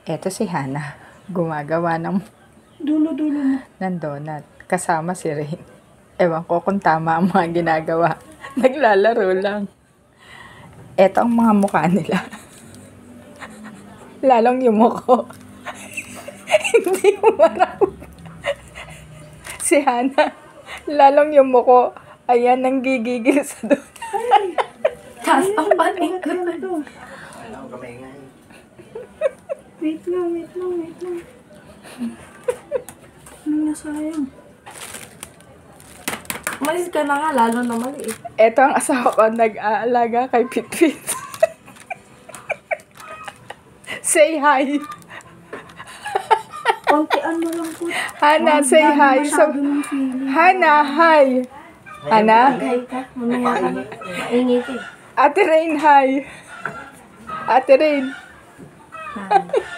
Eto si Hana, gumagawa Dulo-dulo mo. ng donut. Kasama si Rain. Ewan ko kung tama ang mga ginagawa. Naglalaro lang. Eto ang mga mukha nila. Lalong yung mukha. Hindi mo marap. Si Hana, lalong yung mukha. Ayan, nanggigigil sa donut. Taas ang paning ko. Wait lang. Ano na sayang? Umalis ka na nga, lalo na maliit. Eto ang asawa ko nag-aalaga kay Pitpit. Say hi. Kontian mo lang po. Hana, say hi. So, Hana, hi. Hana? Maghay ka, mamaya ka na. Mainit eh. Ate Rain, hi. Ate Rain. Hi.